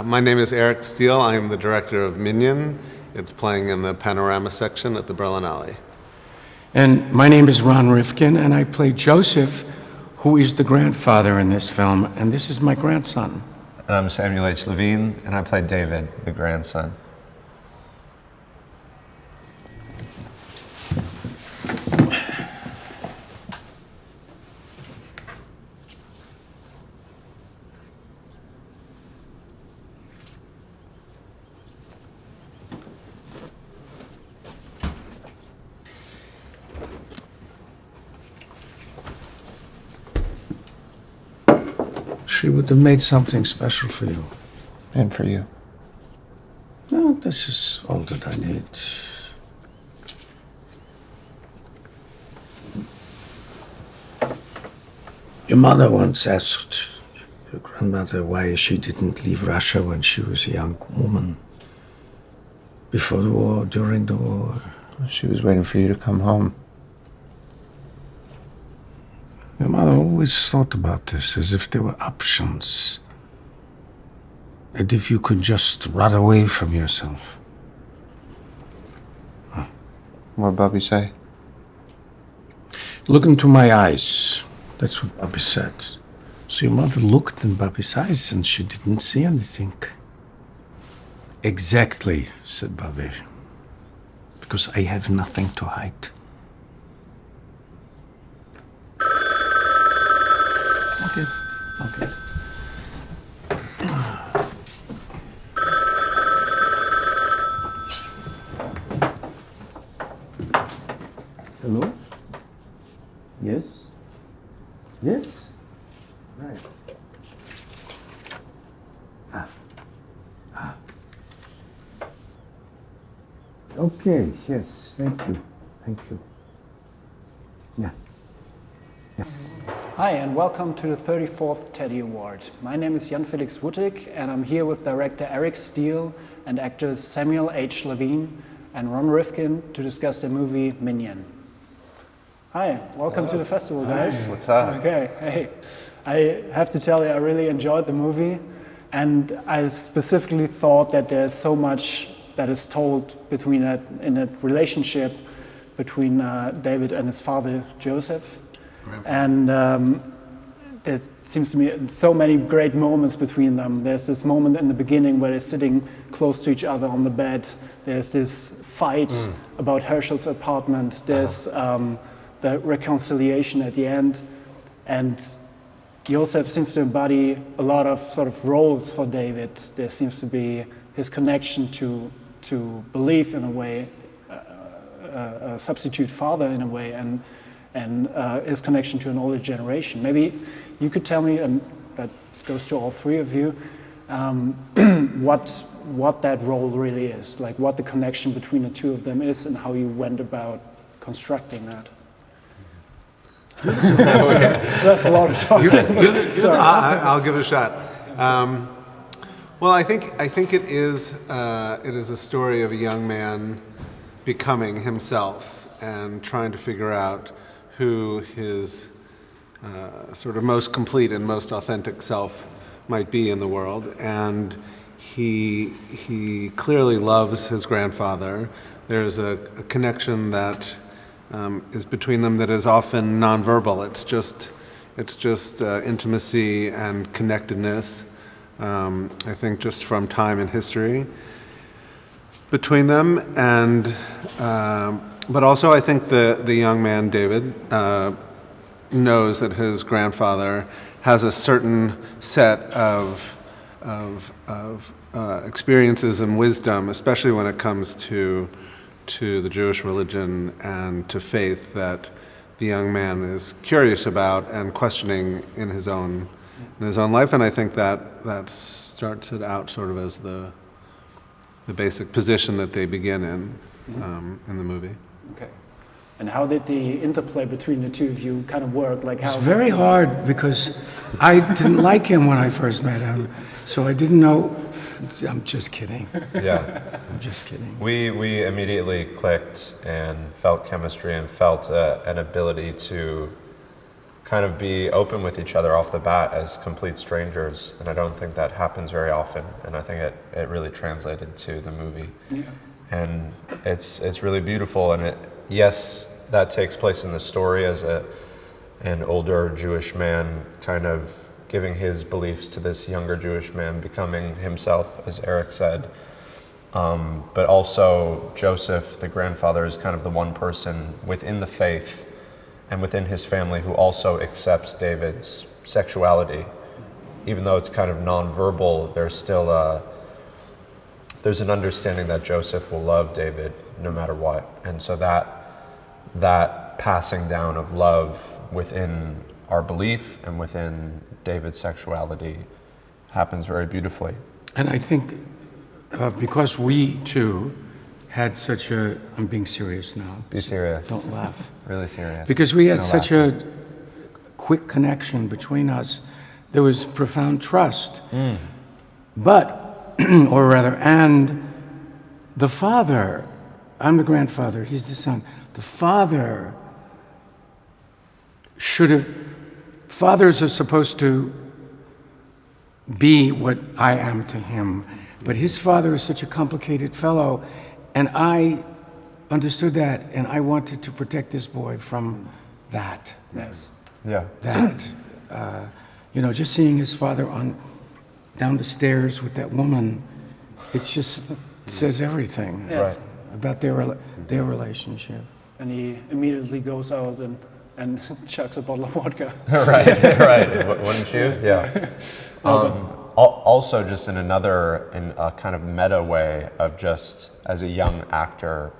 My name is Eric Steele. I am the director of Minyan. It's playing in the Panorama section at the Berlinale. And my name is Ron Rifkin, and I play Joseph, who is the grandfather in this film, and this is my grandson. And I'm Samuel H. Levine, and I play David, the grandson. She would have made something special for you. And for you. No, this is all that I need. Your mother once asked your grandmother why she didn't leave Russia when she was a young woman. Before the war, during the war. She was waiting for you to come home. Your mother always thought about this as if there were options. And if you could just run away from yourself. What'd Bobby say? Look into my eyes. That's what Bobby said. So your mother looked in Bobby's eyes and she didn't see anything. Exactly, said Bobby. Because I have nothing to hide. Okay. Hello? Yes? Yes? Right. Okay, yes, thank you. Yeah. Hi, and welcome to the 34th Teddy Award. My name is Felix, and I'm here with director Eric Steele and actors Samuel H. Levine and Ron Rifkin to discuss the movie Minyan. Hi, welcome to the festival, guys. Hi. What's up? Okay, hey. I have to tell you, I really enjoyed the movie, and I specifically thought that there's so much that is told in that relationship between David and his father, Joseph. And there seems to be so many great moments between them. There's this moment in the beginning where they're sitting close to each other on the bed. There's this fight about Herschel's apartment. There's the reconciliation at the end. And Joseph seems to embody a lot of sort of roles for David. There seems to be his connection to belief in a way, a substitute father in a way, and his connection to an older generation. Maybe you could tell me, and that goes to all three of you, what that role really is, like what the connection between the two of them is, and how you went about constructing that. That's a lot of talking. I'll give it a shot. Well, I think it is a story of a young man becoming himself and trying to figure out who his sort of most complete and most authentic self might be in the world. And he clearly loves his grandfather. There's a connection that is between them that is often nonverbal. It's just intimacy and connectedness. I think just from time and history between them, and but also I think the young man David knows that his grandfather has a certain set of experiences and wisdom, especially when it comes to the Jewish religion and to faith, that the young man is curious about and questioning in his own life. And I think that starts it out sort of as the basic position that they begin in the movie. Okay. And how did the interplay between the two of you kind of work? Like how? It's very hard because I didn't like him when I first met him, so I didn't know. I'm just kidding. Yeah. I'm just kidding. We immediately clicked and felt chemistry and felt an ability to kind of be open with each other off the bat as complete strangers, and I don't think that happens very often, and I think it really translated to the movie. Yeah. And it's really beautiful, and yes, that takes place in the story as an older Jewish man kind of giving his beliefs to this younger Jewish man, becoming himself, as Eric said. But also Joseph, the grandfather, is kind of the one person within the faith and within his family who also accepts David's sexuality. Even though it's kind of nonverbal, there's still there's an understanding that Joseph will love David no matter what. And so that passing down of love within our belief and within David's sexuality happens very beautifully. And I think because we too had such a, I'm being serious now. Be serious. Don't laugh. Really serious. Because we had No such laughing. a quick connection between us, there was profound trust. But, or rather, and the father, I'm the grandfather, he's the son. The father should have, fathers are supposed to be what I am to him. But his father is such a complicated fellow, and I understood that, and I wanted to protect this boy from that. Yes. Yeah. That, just seeing his father down the stairs with that woman, it just says everything Yes. about their relationship. And he immediately goes out and chucks a bottle of vodka. right. Wouldn't you? Yeah. Also, just in a kind of meta way of just as a young actor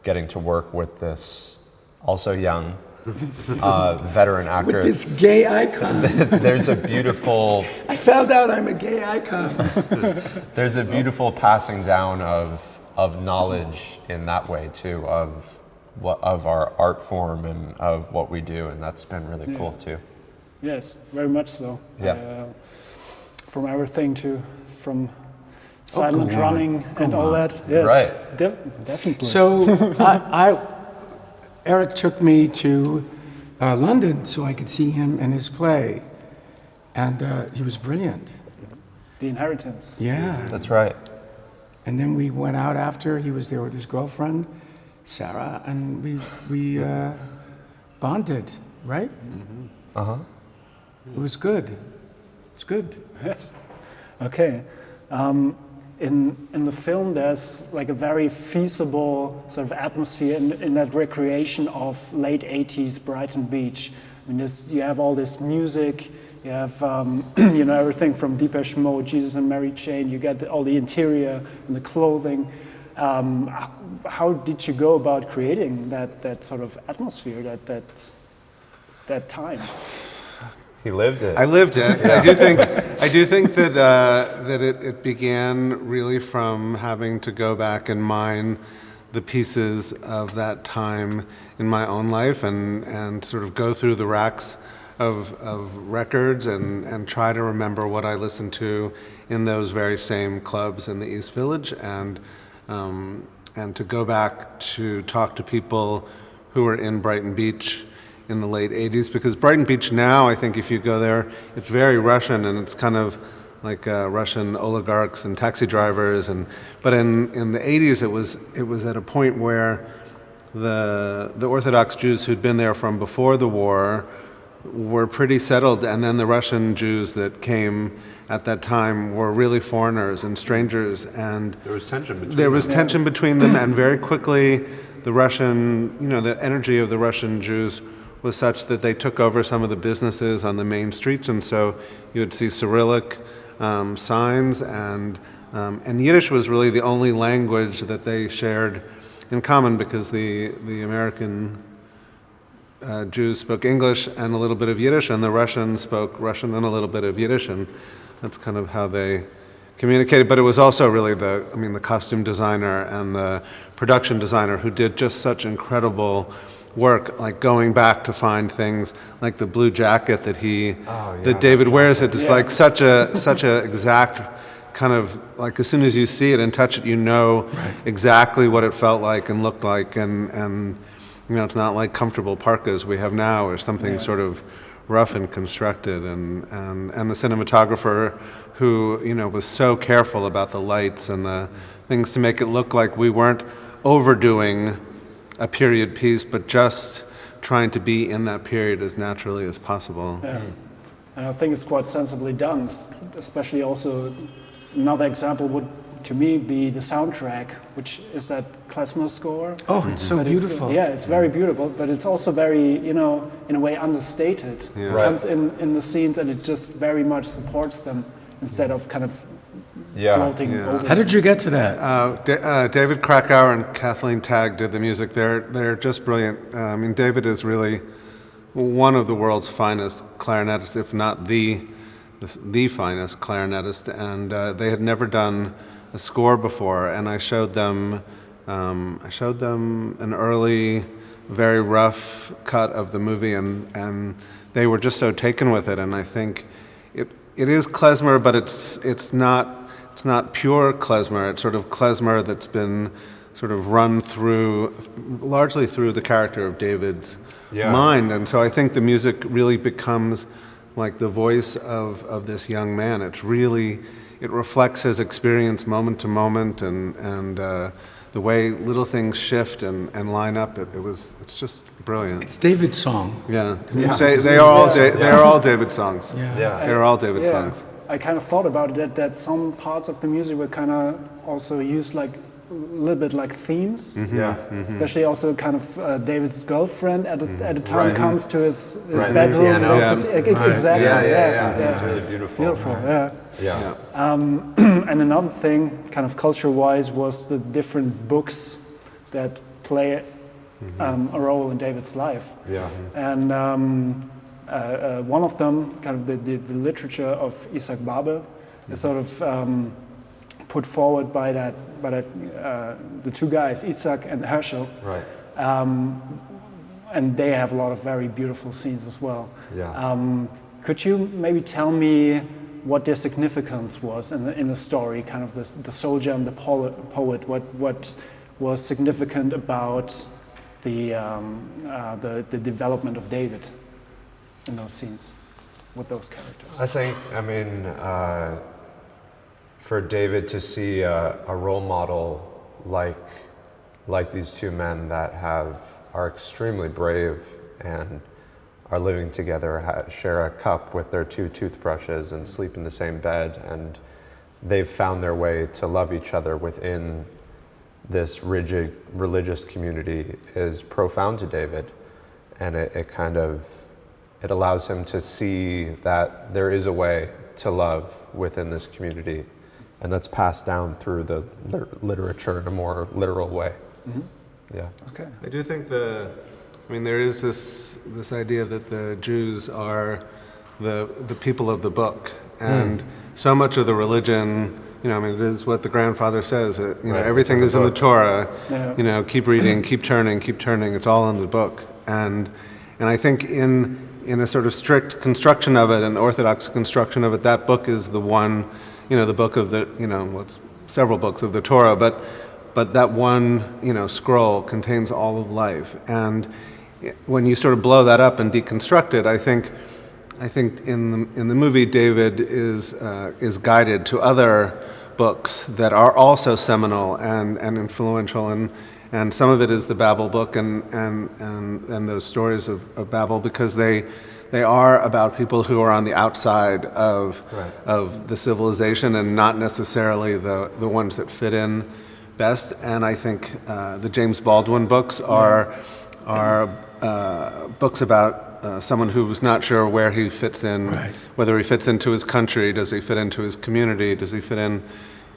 getting to work with this also young veteran actor. With this gay icon. There's a beautiful. I found out I'm a gay icon. There's a beautiful passing down of knowledge in that way too, of our art form and of what we do, and that's been really cool too. Yes, very much so. Yeah. From everything from silent go on. running Go and all on. that. Yes, Right. Definitely. So Eric took me to London so I could see him in his play, and he was brilliant. The Inheritance. Yeah. That's right. And then we went out after. He was there with his girlfriend, Sarah, and we bonded, right? Uh-huh. It was good. It's good. Yes. Okay. In the film, there's like a very feasible sort of atmosphere in that recreation of late 80s Brighton Beach. I mean, you have all this music, you have everything from Depeche Mode, Jesus and Mary Chain. You get all the interior and the clothing. How did you go about creating that sort of atmosphere, that time? He lived it. I lived it. I do think that it began really from having to go back and mine the pieces of that time in my own life and sort of go through the racks of records and try to remember what I listened to in those very same clubs in the East Village and to go back to talk to people who were in Brighton Beach in the late 80s, because Brighton Beach now, I think if you go there, it's very Russian and it's kind of like Russian oligarchs and taxi drivers, but in the 80s it was at a point where the Orthodox Jews who'd been there from before the war were pretty settled, and then the Russian Jews that came at that time were really foreigners and strangers, and There was tension between them. between them, and very quickly the Russian, the energy of the Russian Jews was such that they took over some of the businesses on the main streets, and so you would see Cyrillic signs, and Yiddish was really the only language that they shared in common, because the American Jews spoke English and a little bit of Yiddish, and the Russians spoke Russian and a little bit of Yiddish, and that's kind of how they communicated. But it was also really the costume designer and the production designer who did just such incredible work, like going back to find things like the blue jacket that David wears. It is like such a exact kind of, like, as soon as you see it and touch it, exactly what it felt like and looked like, and it's not like comfortable parkas we have now or something sort of rough and constructed, and the cinematographer who, you know, was so careful about the lights and the things to make it look like we weren't overdoing a period piece, but just trying to be in that period as naturally as possible. Yeah. And I think it's quite sensibly done, especially also another example would, to me, be the soundtrack, which is that klezmer score. Oh, it's so beautiful. It's very beautiful, but it's also very, you know, in a way understated. Yeah. It Right. comes in the scenes and it just very much supports them instead of kind of floating over. How did you get to that? David Krakauer and Kathleen Tagg did the music. They're just brilliant. I mean, David is really one of the world's finest clarinetists, if not the finest clarinetist, and they had never done a score before. And I showed them an early, very rough cut of the movie, and they were just so taken with it. And I think it is klezmer, but it's not pure klezmer. It's sort of klezmer that's been sort of run through, largely through the character of David's mind. And so I think the music really becomes like the voice of this young man. It reflects his experience moment to moment, and the way little things shift and line up. It's just brilliant. It's David's song. Yeah, they are all David songs. Yeah. They're all David songs. I kind of thought about it, that some parts of the music were kind of also used like a little bit like themes. Especially also kind of David's girlfriend at a time comes to his bedroom. And also, exactly. It's really beautiful. Beautiful, Yeah. And another thing, kind of culture-wise, was the different books that play a role in David's life. Yeah. And one of them, kind of the literature of Isaac Babel, is sort of put forward by the two guys, Isaac and Herschel. Right. And they have a lot of very beautiful scenes as well. Yeah. Could you maybe tell me what their significance was in the story, kind of the soldier and the poet, what was significant about the development of David in those scenes with those characters? I mean, for David to see a role model like these two men that are extremely brave and are living together, share a cup with their two toothbrushes and sleep in the same bed, and they've found their way to love each other within this rigid religious community is profound to David, and it allows him to see that there is a way to love within this community, and that's passed down through the literature in a more literal way. Yeah. Okay. I do think there is this idea that the Jews are the people of the book, and so much of the religion, it is what the grandfather says. Everything is in the Torah. Yeah. Keep reading, keep turning. It's all in the book, and I think in a sort of strict construction of it, an orthodox construction of it, that book is the one, the book of the, it's several books of the Torah, but that one, scroll contains all of life. And when you sort of blow that up and deconstruct it, I think in the movie David is guided to other books that are also seminal and influential, and some of it is the Babel book and those stories of Babel, because they are about people who are on the outside of the civilization and not necessarily the ones that fit in best. And I think the James Baldwin books are books about someone who's not sure where he fits in, whether he fits into his country, does he fit into his community, does he fit in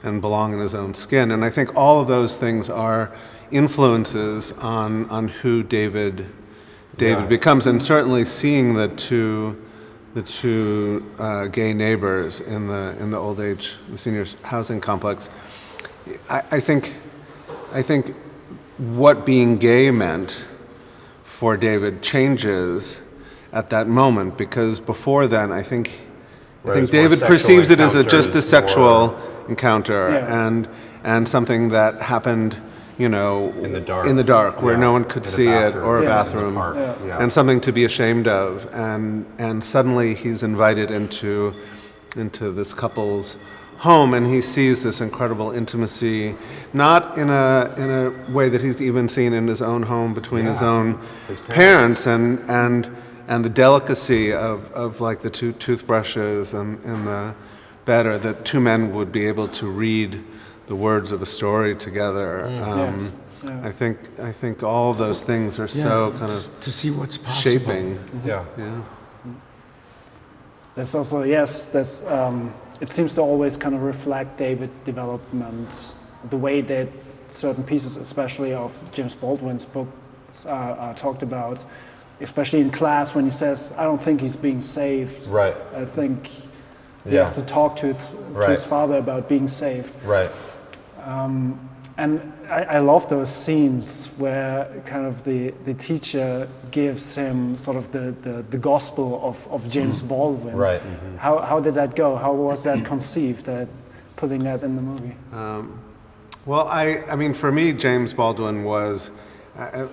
and belong in his own skin. And I think all of those things are influences on who David becomes, and certainly seeing the two gay neighbors in the old age, the seniors housing complex. I think what being gay meant for David changes at that moment, because before then I think David perceives it as just a sexual encounter, and something that happened, In the dark. where Yeah. no one could In a see it, bathroom. or a Yeah. bathroom, In the park. Yeah. and something to be ashamed of. And suddenly he's invited into this couple's home, and he sees this incredible intimacy, not in a way that he's even seen in his own home between his own parents, and the delicacy of like the two toothbrushes and the bed, or that two men would be able to read the words of a story together. Yes. Yeah. I think all those things are so kind of to see what's possible. shaping. Yeah. Yeah. There's also, there's, it seems to always kind of reflect David development, the way that certain pieces, especially of James Baldwin's books, are talked about, especially in class when he says, I don't think he's being saved. Right. I think he has to talk to his father about being saved. Right. And I love those scenes where kind of the teacher gives him sort of the gospel of James Baldwin. Right. How did that go? How was that conceived, putting that in the movie? Well, I mean, for me, James Baldwin was,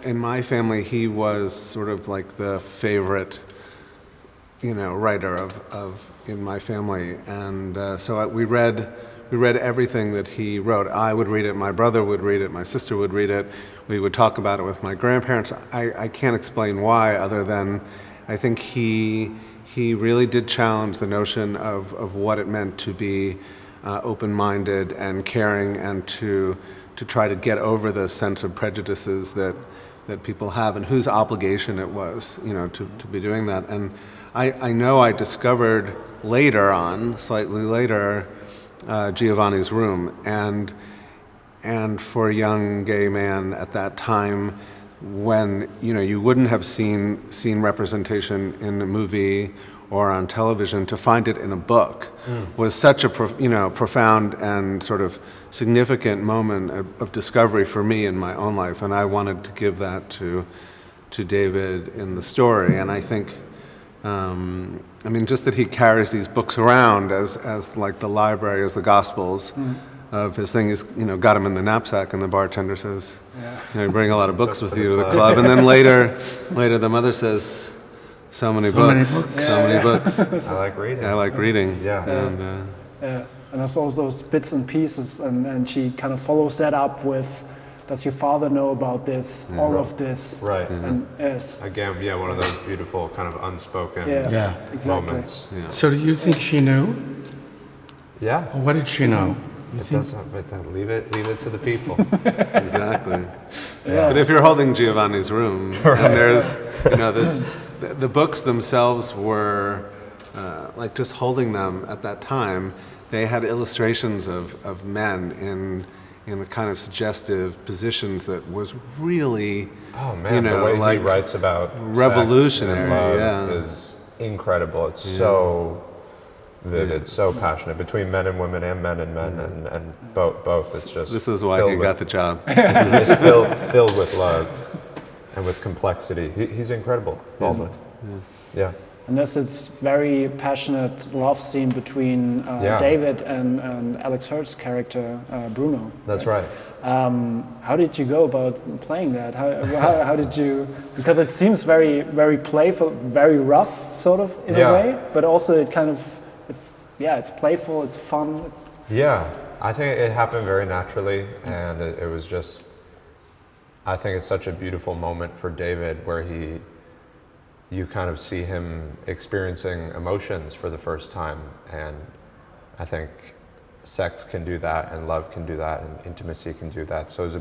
in my family, he was sort of like the favorite, writer of in my family, and so we read everything that he wrote. I would read it, my brother would read it, my sister would read it. We would talk about it with my grandparents. I can't explain why, other than I think he really did challenge the notion of what it meant to be open-minded and caring, and to try to get over the sense of prejudices that people have, and whose obligation it was, to be doing that. And I know I discovered later on, slightly later, Giovanni's Room, and for a young gay man at that time, when you wouldn't have seen representation in a movie or on television, to find it in a book was such a profound and sort of significant moment of discovery for me in my own life, and I wanted to give that to David in the story. And I think just that he carries these books around as like the library, as the Gospels of his thing. He's got them in the knapsack, and the bartender says, you bring a lot of books with you to the club. And then later the mother says, so many books. I like reading. I like reading. Yeah. And there's also those bits and pieces, and she kind of follows that up with, does your father know about this, all of this? Right. And yes. Again, one of those beautiful kind of unspoken Exactly. moments. Yeah. So do you think she knew? Yeah. Or what did she know? It doesn't, but leave it to the people. Exactly. But if you're holding Giovanni's Room, and there's, the books themselves were, like just holding them at that time, they had illustrations of men in the kind of suggestive positions that was really, the way he writes about revolutionary, sex and love is incredible. It's so vivid, so passionate, between men and women, and men and men, and both. It's just this is why he got the job. It's filled with love and with complexity. He's incredible, Baldwin. Yeah. And there's this very passionate love scene between David and Alex Hurt's character, Bruno. That's right. How did you go about playing that? How did you? Because it seems very, very playful, very rough, sort of in a way, but also it kind of it's playful, it's fun. I think it happened very naturally, and it was just. I think it's such a beautiful moment for David, where you kind of see him experiencing emotions for the first time, and I think sex can do that, and love can do that, and intimacy can do that. So it was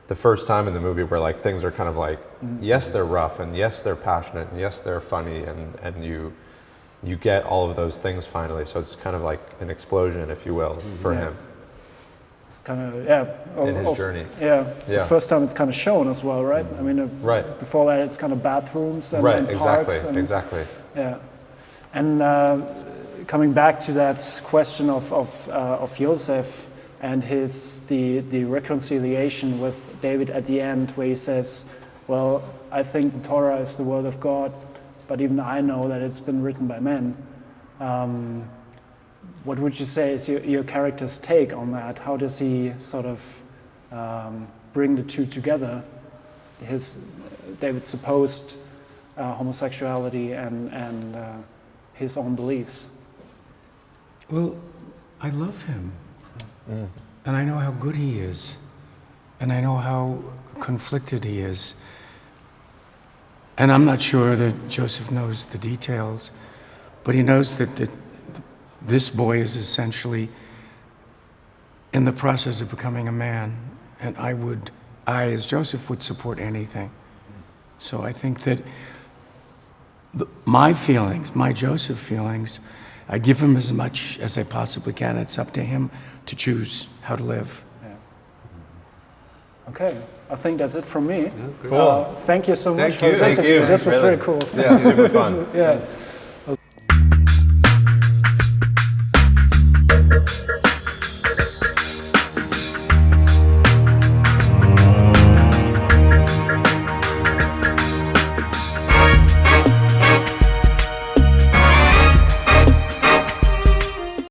the first time in the movie where like things are kind of like, yes, they're rough, and yes, they're passionate, and yes, they're funny, and you get all of those things finally. So it's kind of like an explosion, if you will, for him. It's kind of in his journey. The first time it's kind of shown as well, right? I mean, before that it's kind of bathrooms and parks. Exactly. Yeah, and coming back to that question of Joseph and the reconciliation with David at the end, where he says, "Well, I think the Torah is the word of God, but even I know that it's been written by men." What would you say is your character's take on that? How does he sort of bring the two together, David's supposed homosexuality and his own beliefs. Well, I love him. And I know how good he is. And I know how conflicted he is. And I'm not sure that Joseph knows the details, but he knows that this boy is essentially in the process of becoming a man. And I, as Joseph, would support anything. So I think that my feelings, my Joseph feelings, I give him as much as I possibly can. It's up to him to choose how to live. Okay, I think that's it from me. Cool. Thank you so much Thank for you. presenting. Thank you. This was Really. very cool. Yeah, super fun. Yeah.